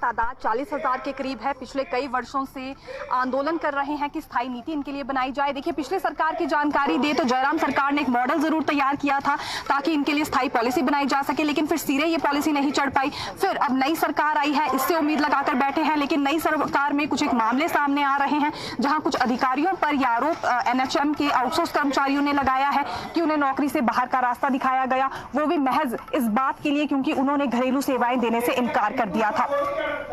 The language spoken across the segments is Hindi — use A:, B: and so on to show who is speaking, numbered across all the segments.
A: तादाद 40,000 के करीब है। पिछले कई वर्षों से आंदोलन कर रहे हैं कि स्थायी नीति इनके लिए बनाई जाए। देखिए, पिछले सरकार की जानकारी दे तो जयराम सरकार ने एक मॉडल जरूर तैयार किया था ताकि इनके लिए स्थायी पॉलिसी बनाई जा सके, लेकिन फिर सिरे ये पॉलिसी नहीं चढ़ पाई। फिर अब नई सरकार आई है, इससे उम्मीद लगाकर बैठे हैं, लेकिन नई सरकार में कुछ एक मामले सामने आ रहे हैं जहां कुछ अधिकारियों पर यह आरोप एनएचएम के आउटसोर्स कर्मचारियों ने लगाया है कि उन्हें नौकरी से बाहर का रास्ता दिखाया गया, वो भी महज इस बात के लिए क्योंकि उन्होंने घरेलू सेवाएं देने से इनकार कर दिया था।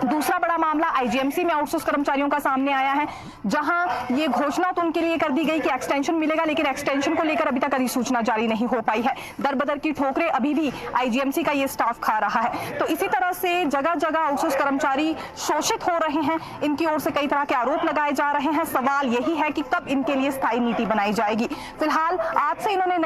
A: दूसरा बड़ा मामला आईजीएमसी में आउटसोर्स कर्मचारियों का सामने आया है, जहां ये घोषणा तो उनके लिए कर दी गई कि एक्सटेंशन मिलेगा, लेकिन एक्सटेंशन को लेकर अभी तक अधिसूचना जारी नहीं हो पाई है। दर-बदर की ठोकरें अभी भी आईजीएमसी का ये स्टाफ खा रहा है। तो इसी तरह से जगह जगह आउटसोर्स कर्मचारी शोषित हो रहे हैं, इनकी ओर से कई तरह के आरोप लगाए जा रहे हैं। सवाल यही है कि कब इनके लिए स्थायी नीति बनाई जाएगी। फिलहाल आज से इन्होंने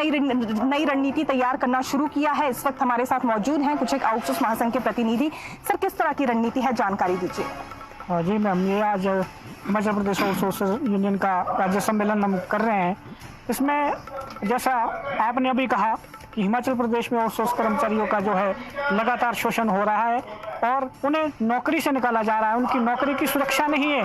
A: नई रणनीति तैयार करना शुरू किया है। इस वक्त हमारे साथ मौजूद हैं कुछ एक आउटसोर्स महासंघ के प्रतिनिधि। सर, किस तरह की रणनीति है, जानकारी दीजिए।
B: जी मैम, ये आज हिमाचल प्रदेश आउटसोर्स यूनियन का राज्य सम्मेलन हम कर रहे हैं। इसमें जैसा आपने अभी कहा कि हिमाचल प्रदेश में आउटसोर्स कर्मचारियों का जो है लगातार शोषण हो रहा है और उन्हें नौकरी से निकाला जा रहा है, उनकी नौकरी की सुरक्षा नहीं है।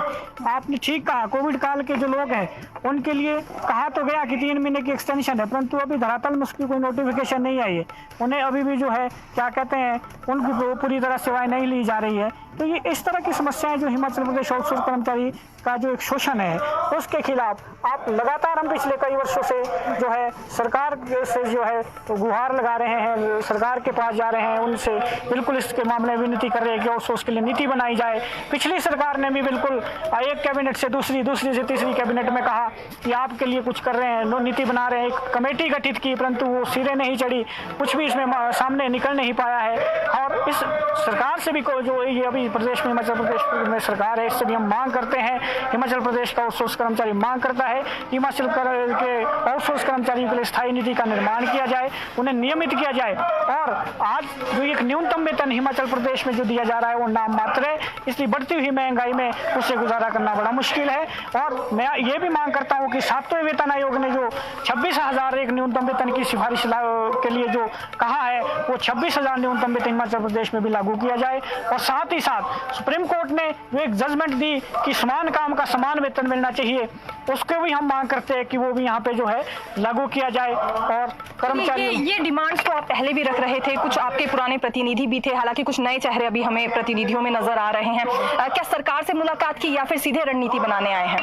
B: आपने ठीक कहा, कोविड काल के जो लोग हैं उनके लिए कहा तो गया कि 3 महीने की एक्सटेंशन है, परंतु अभी धरातल में उसकी कोई नोटिफिकेशन नहीं आई है। उन्हें अभी भी जो है क्या कहते हैं, उनकी पूरी तरह सेवाएं नहीं ली जा रही है। तो ये इस तरह की समस्याएं जो हिमाचल प्रदेश आउटसोर्स कर्मचारी का जो एक शोषण है उसके खिलाफ आप लगातार हम पिछले कई वर्षों से जो है सरकार से जो है तो गुहार लगा रहे हैं, सरकार के पास जा रहे हैं, उनसे बिल्कुल इसके मामले में विनती कर रहे हैं कि आउटसोर्स के लिए नीति बनाई जाए। पिछली सरकार ने भी बिल्कुल एक कैबिनेट से दूसरी से तीसरी कैबिनेट में कहा कि आपके लिए कुछ कर रहे हैं, नीति बना रहे हैं, एक कमेटी गठित की, परंतु वो सिरे नहीं चढ़ी, कुछ भी इसमें सामने निकल नहीं पाया है। और इस सरकार से भी जो ये अभी प्रदेश में हिमाचल प्रदेश में सरकार है, इससे भी हम मांग करते हैं, हिमाचल प्रदेश का आउटसोर्स कर्मचारी मांग करता है हिमाचल के आउटसोर्स कर्मचारियों के लिए स्थायी नीति का निर्माण किया जाए, उन्हें नियमित किया जाए। और आज जो एक न्यूनतम वेतन हिमाचल प्रदेश में जो दिया जा रहा है वो नाम मात्र है, इसलिए बढ़ती हुई महंगाई में उससे गुजारा करना बड़ा मुश्किल है। और मैं ये भी मांग करता हूँ कि 7वें वेतन आयोग ने जो 26,000 एक न्यूनतम वेतन की सिफारिश के लिए जो कहा है वो 26,000 न्यूनतम वेतन हिमाचल प्रदेश में भी लागू किया जाए। और साथ ही साथ सुप्रीम कोर्ट ने जो एक जजमेंट दी कि समान काम का समान वेतन मिलना चाहिए, उसके भी हम मांग करते हैं कि वो भी यहाँ पे जो है लागू किया जाए। और कर्मचारी
A: ये डिमांड्स तो आप पहले भी रख रहे थे, कुछ आपके पुराने प्रतिनिधि भी थे, हालांकि कुछ नए चेहरे अभी हमें प्रतिनिधियों में नजर आ रहे हैं। क्या सरकार से मुलाकात की या फिर सीधे रणनीति बनाने आए हैं?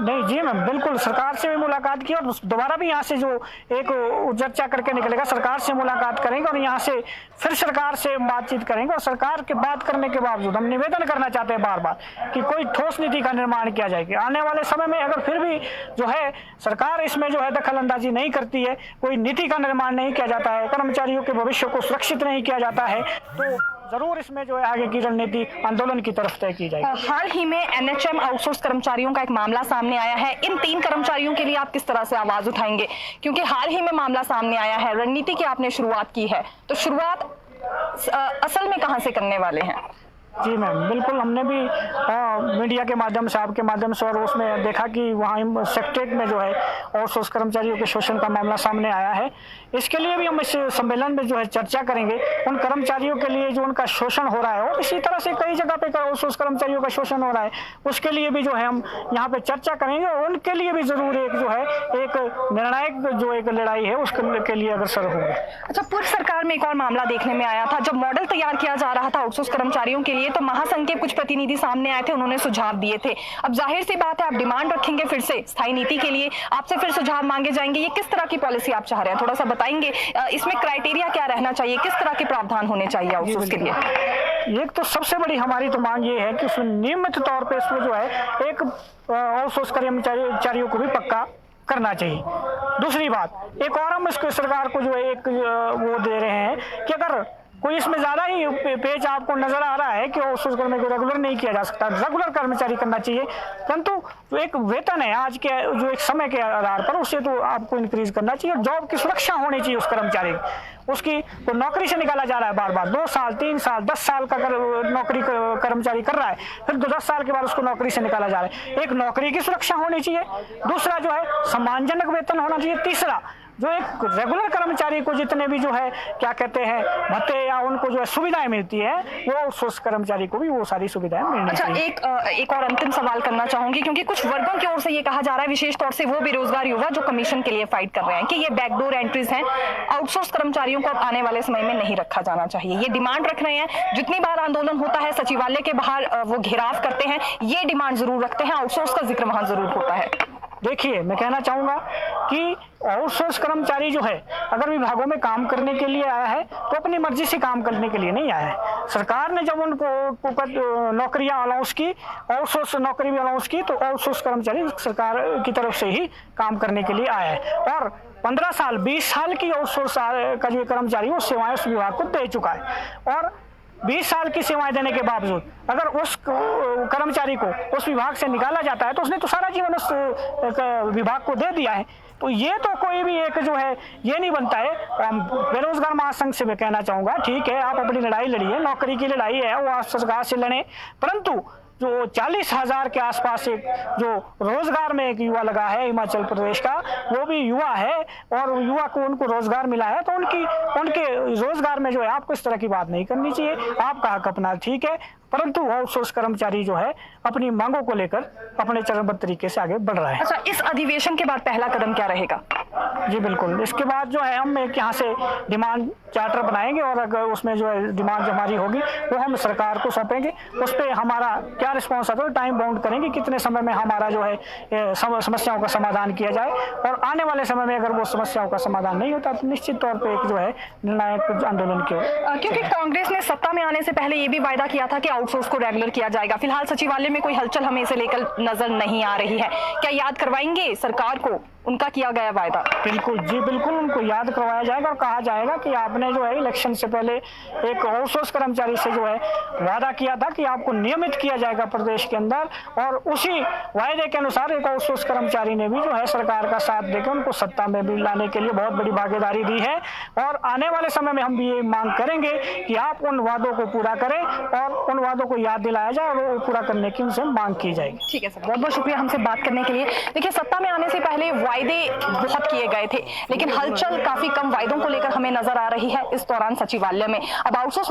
B: नहीं जी मैम, बिल्कुल सरकार से भी मुलाकात की और दोबारा भी यहाँ से जो एक चर्चा करके निकलेगा, सरकार से मुलाकात करेंगे और यहाँ से फिर सरकार से बातचीत करेंगे। और सरकार के बात करने के बावजूद हम निवेदन करना चाहते हैं बार बार कि कोई ठोस नीति का निर्माण किया जाएगा। आने वाले समय में अगर फिर भी जो है सरकार इसमें जो है दखल अंदाजी नहीं करती है, कोई नीति का निर्माण नहीं किया जाता है, कर्मचारियों के भविष्य को सुरक्षित नहीं किया जाता है, तो जरूर इसमें जो है आगे की रणनीति आंदोलन की तरफ तय की जाएगी।
A: हाल ही में एनएचएम आउटसोर्स कर्मचारियों का एक मामला सामने आया है, इन 3 कर्मचारियों के लिए आप किस तरह से आवाज उठाएंगे, क्योंकि हाल ही में मामला सामने आया है, रणनीति की आपने शुरुआत की है, तो शुरुआत असल में कहां से करने वाले हैं?
B: जी मैम, बिल्कुल हमने भी मीडिया के माध्यम से, आपके माध्यम से, और उसमें देखा कि वहाँ सेक्रेटरीट में जो है आउटसोर्स कर्मचारियों के शोषण का मामला सामने आया है। इसके लिए भी हम इस सम्मेलन में जो है चर्चा करेंगे, उन कर्मचारियों के लिए जो उनका शोषण हो रहा है, और इसी तरह से कई जगह पे आउटसोर्स कर्मचारियों का शोषण हो रहा है, उसके लिए भी जो है हम यहाँ पे चर्चा करेंगे। और उनके लिए भी जरूर एक जो है एक निर्णायक जो एक लड़ाई है उसके लिए अग्रसर होंगे।
A: अच्छा, पूर्व सरकार में एक और मामला देखने में आया था, जब मॉडल तैयार किया जा रहा था आउटसोर्स कर्मचारियों के लिए, तो महासंघ के कुछ प्रतिनिधि सामने आए थे, उन्होंने सुझाव दिए थे। अब जाहिर सी बात है आप डिमांड रखेंगे फिर से स्थायी नीति के लिए, आपसे फिर सुझाव मांगे जाएंगे। ये किस तरह की पॉलिसी आप चाह रहे हैं, थोड़ा सा बताएंगे? इसमें क्राइटेरिया क्या रहना चाहिए, किस तरह के प्रावधान होने चाहिए आउटसोर्स के लिए?
B: एक तो सबसे बड़ी हमारी तो मांग ये है कि उसमें नियमित तौर पर इसमें जो है एक आउटसोर्स कर्मचारियों को भी पक्का करना चाहिए। दूसरी बात, एक और हम इसको सरकार को जो है एक वो दे रहे हैं कि अगर कोई इसमें ज़्यादा ही पेज आपको नजर आ रहा है कि आउटसोर्स कर्मचारी को रेगुलर नहीं किया जा सकता, रेगुलर कर्मचारी करना चाहिए, परंतु जो एक वेतन है आज के जो एक समय के आधार पर उसे तो आपको इंक्रीज करना चाहिए। और जॉब की सुरक्षा होनी चाहिए उस कर्मचारी की। उसकी तो नौकरी से निकाला जा रहा है बार बार, 2 साल 3 साल 10 साल का नौकरी कर्मचारी कर रहा है, फिर 10 साल के बाद उसको नौकरी से निकाला जा रहा है। एक नौकरी की सुरक्षा होनी चाहिए, दूसरा जो है सम्मानजनक वेतन होना चाहिए, तीसरा जो एक रेगुलर कर्मचारी को जितने भी जो है क्या कहते हैं भत्ते या उनको जो है सुविधाएं मिलती है, वो आउटसोर्स कर्मचारी को भी वो सारी सुविधाएं मिलनी
A: अच्छा,
B: चाहिए।
A: एक और अंतिम सवाल करना चाहूंगी, क्योंकि कुछ वर्गों की ओर से ये कहा जा रहा है, विशेष तौर से वो बेरोजगार युवा जो कमीशन के लिए फाइट कर रहे हैं, कि ये बैकडोर एंट्रीज हैं, आउटसोर्स कर्मचारियों को अब आने वाले समय में नहीं रखा जाना चाहिए। ये डिमांड रख रहे हैं, जितनी बार आंदोलन होता है सचिवालय के बाहर वो घेराव करते हैं, ये डिमांड जरूर रखते हैं, आउटसोर्स का जिक्र वहां जरूर होता है।
B: देखिए, मैं कहना चाहूँगा कि आउटसोर्स कर्मचारी जो है अगर विभागों में काम करने के लिए आया है तो अपनी मर्जी से काम करने के लिए नहीं आया है। सरकार ने जब उनको नौकरियां अलाउंस की, आउटसोर्स नौकरी भी अलाउंस की, तो आउटसोर्स कर्मचारी सरकार की तरफ से ही काम करने के लिए आया है और 15 साल 20 साल की आउटसोर्स का जो कर्मचारी वो सेवाएं उस विभाग को दे चुका है और 20 साल की सेवाएं देने के बावजूद अगर उस कर्मचारी को उस विभाग से निकाला जाता है तो उसने तो सारा जीवन उस विभाग को दे दिया है। तो ये तो कोई भी एक जो है ये नहीं बनता है। बेरोजगार महासंघ से मैं कहना चाहूँगा, ठीक है आप अपनी लड़ाई लड़िए, नौकरी की लड़ाई है वो आप सरकार से लड़ें, परंतु जो 40,000 के आसपास एक जो रोजगार में एक युवा लगा है हिमाचल प्रदेश का, वो भी युवा है और युवा को उनको रोजगार मिला है, तो उनके रोजगार में जो है आपको इस तरह की बात नहीं करनी चाहिए। आपका हक अपना ठीक है, परंतु आउटसोर्स कर्मचारी जो है अपनी मांगों को लेकर अपने चरणबद्ध तरीके से आगे बढ़ रहा है।
A: अच्छा, इस अधिवेशन के बाद पहला कदम क्या रहेगा?
B: जी बिल्कुल, इसके बाद जो है हम एक यहाँ से डिमांड चार्टर बनाएंगे और अगर उसमें जो है डिमांड हमारी होगी वो हम सरकार को सौंपेंगे। उस पर हमारा क्या रिस्पॉन्स आता है टाइम बाउंड करेंगे, कितने समय में हमारा जो है समस्याओं का समाधान किया जाए और आने वाले समय में अगर वो समस्याओं का समाधान नहीं होता तो निश्चित तौर पर एक जो है निर्णायक आंदोलन की ओर।
A: क्योंकि कांग्रेस ने सत्ता में आने से पहले ये भी वायदा किया था कि आउटसोर्स को रेगुलर किया जाएगा। फिलहाल सचिवालय में कोई हलचल हमें इसे लेकर नजर नहीं आ रही है, क्या याद करवाएंगे सरकार को उनका किया गया वायदा?
B: बिल्कुल जी बिल्कुल, उनको याद करवाया जाएगा और कहा जाएगा कि आपने जो है इलेक्शन से पहले एक आउटसोर्स कर्मचारी से जो है वादा किया था कि आपको नियमित किया जाएगा प्रदेश के अंदर, और उसी वायदे के अनुसार एक आउटसोर्स कर्मचारी ने भी जो है सरकार का साथ देकर उनको सत्ता में भी लाने के लिए बहुत बड़ी भागीदारी दी है और आने वाले समय में हम भी ये मांग करेंगे कि आप उन वादों को पूरा करें और उन वादों को याद दिलाया जाए और वो पूरा करने की उनसे मांग की जाएगी।
A: ठीक है सर, बहुत बहुत शुक्रिया हमसे बात करने के लिए। देखिए, सत्ता में आने से पहले वायदे बहुत किए गए थे, लेकिन हलचल काफी कम वायदों को लेकर हमें नजर आ रही है इस दौरान सचिवालय में। अब आउटसोर्स